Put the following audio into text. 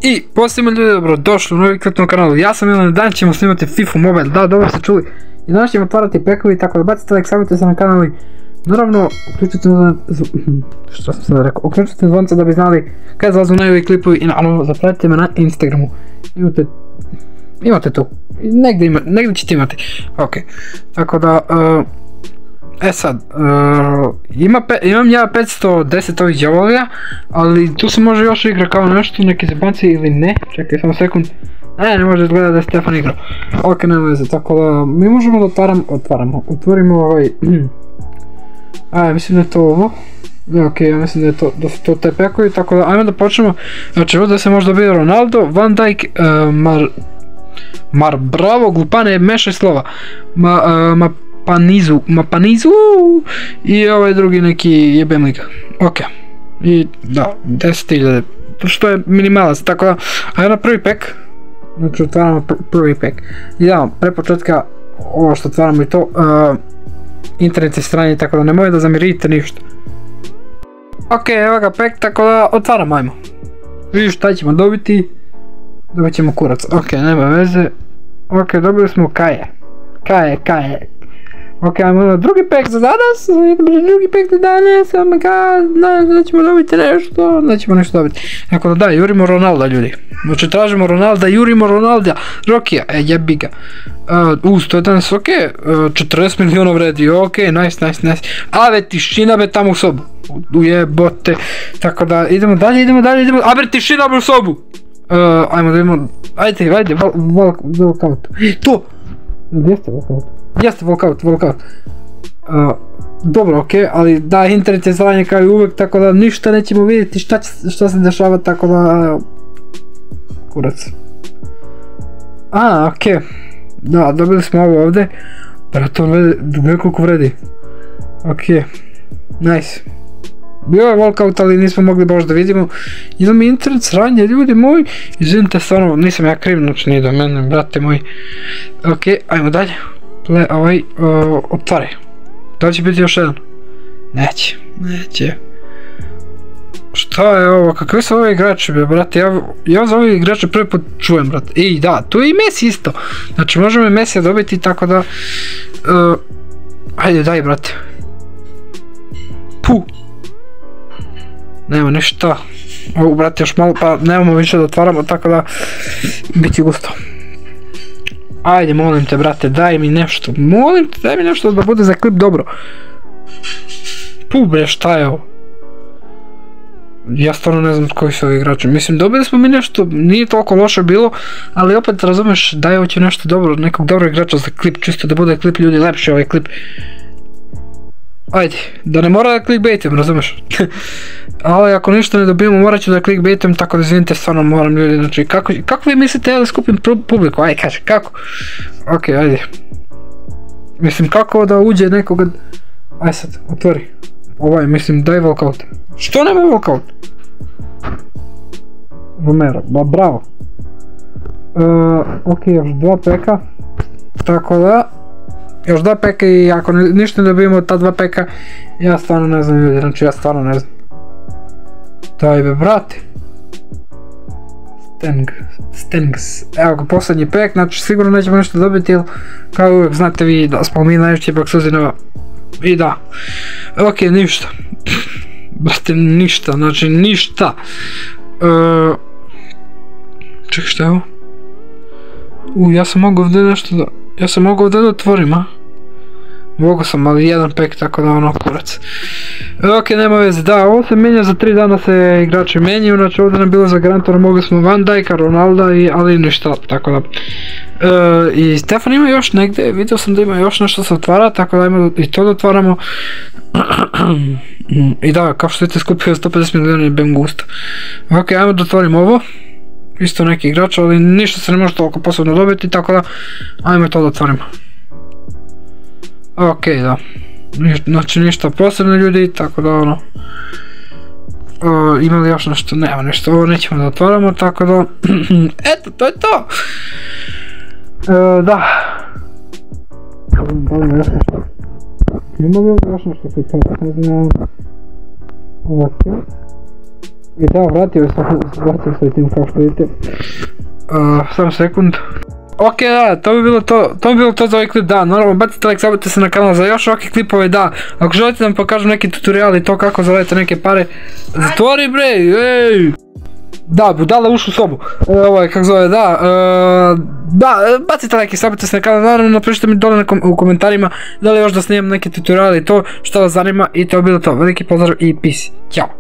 I posljedno ljudi, dobrodošli u novi klip na kanalu. Ja sam Milan, danas ćemo snimati FIFA Mobile, da, dobro ste čuli. I danas ćemo otvarati pekovi, tako da bacite like, savjeti se na kanal i naravno uključite zvonce da bi znali kada zalazu novi klipovi i naravno zapratite me na Instagramu. Imate tu, negdje ćete imati. Ok, tako da, sad, imam ja 510 ovih djavolija, ali tu se može još igra kao nešto, neki zebanci ili ne, čekaj samo sekund. Ne može izgledati da je Stefan igrao. Ok, nema veze, tako da mi možemo da otvorimo ovaj, mislim da je to ovo. Ok, ja mislim da je to te pekovi, tako da ajmo da počnemo. Znači ovdje se može dobiti Ronaldo, Van Dijk, Bravo, glupane, mešaj slova, Mapanizu i ovaj drugi neki jebem liga. Ok, i da, 10.000, što je minimalac, tako da, ajmo na prvi pek. Znači otvaramo prvi pek. I da, pre početka ovo što otvaramo i to, internet je strani, tako da nemoj da zamirite ništa. Ok, evo ga pek, tako da otvaramo, ajmo. Vidiš šta ćemo dobiti? Dobit ćemo kurac, ok, nema veze. Ok, dobili smo Kaje. Ok, ajmo na drugi pek za danas, oh my god, da ćemo dobiti nešto, nećemo nešto dobiti. Tako da jurimo Ronalda ljudi. Znači tražimo Ronalda, jurimo Ronalda, Rokija, jebi ga. 111, ok, 40 milijuna vredi, ok, nice. A ve tišina be tamo u sobu. Ujebote, tako da idemo dalje, a bre tišina be u sobu. Ajmo da idemo, ajde, walkout. To! Jeste walkout? Jeste walkout. Dobro, ok, ali da, internet je zranje kao i uvek, tako da ništa nećemo vidjeti šta se dešava, tako da... Kurac. Ok. Da, dobili smo ovo ovdje. Brate, on gleda koliko vredi. Ok, nice. Bio je walkout, ali nismo mogli baš da vidimo. Ili mi internet sranje, ljudi moji. Izvinite, stvarno, nisam ja kriv, znači nije do mene, brate moji. Ok, ajmo dalje. Otvaraj. Da li će biti još jedan? Neće. Šta je ovo? Kakvi su ovi igrači, brate? Ja za ovi igrače prvi put čujem, brate. I da, tu je i Messi isto. Znači možemo i Messi dobiti, tako da... Ajde, daj, brate. Nema ništa. Ovo, brate, još malo, pa nemamo više da otvaramo, tako da... Biti gusto. Ajde, molim te, brate, daj mi nešto. Daj mi nešto da bude za klip dobro. Bre, šta je ovo? Ja stvarno ne znam koji su ovi igrači. Mislim, dobili smo mi nešto, nije toliko loše bilo, ali opet razumeš, daj hoće nešto dobro, nekog dobrog igrača za klip, čisto da bude klip ljudi lepši ovaj klip. Ajde, da ne mora da clickbaitem, razumeš? Ali ako ništa ne dobijemo, morat ću da clickbaitem, tako da izvinite, stvarno moram ljudi, znači kako vi mislite da skupim publiku, ajde kaži, kako? Ok, ajde. Mislim, kako da uđe nekoga... Aj sad, otvori. Mislim, daj walkout. Što nema walkout? Romero, bravo. Ok, još dva peka. Tako da... Još dva peka i ako ništa ne dobijemo ta dva peka, ja stvarno ne znam ljudi, znači ja stvarno ne znam. Daj be, brate. Stengs. Evo ga, posljednji pek, znači sigurno nećemo nešto dobiti, jer kao uvijek znate vi da smo mi najveći baksuzinova. I da. Ok, ništa. Brate, ništa, znači ništa. Čekaj, šta je ovo? Ja sam mogao ovdje nešto da... Ja sam mogao ovdje da otvorim, a? Mogao sam, ali jedan pek, tako da ono, kurac. Ok, nema veze, da, ovo se menja, za 3 dana se igrači menjaju, znači ovdje nam bilo za garantora, mogli smo Van Dijka, Ronalda, ali ništa, tako da. I Stefan ima još negdje, vidio sam da ima još nešto se otvara, tako da ajmo i to da otvaramo. I da, kao što vidite, skupio 150 milijuna i bem gusto. Ok, ajmo da otvorimo ovo. Isto neki igrač, ali ništa se ne može toliko posebno dobiti, tako da ajmo to da otvorimo. Ok, da. Znači ništa posebno ljudi, tako da ono... Ima li još nešto? Nema nešto, ovo nećemo da otvaramo, tako da... Eto, to je to! Da. Ima li još nešto se to? Ne znam... Ok. I da, vratio svoj tim kao što vidite. Samo sekund. Ok, da, to bi bilo to za ovaj klip, da, naravno bacite like, zabavite se na kanal za još ovakve klipove, da, ako želite da vam pokažem neki tutorial i to kako zaradite neke pare, zatvori bre, ej! Da, budala ušu u sobu, kako zove, da, bacite like i zabavite se na kanal, naravno napišite mi dole u komentarima da li još da snimam neke tutoriale i to što vas zanima i to je bilo to, veliki pozdrav i peace, ćao!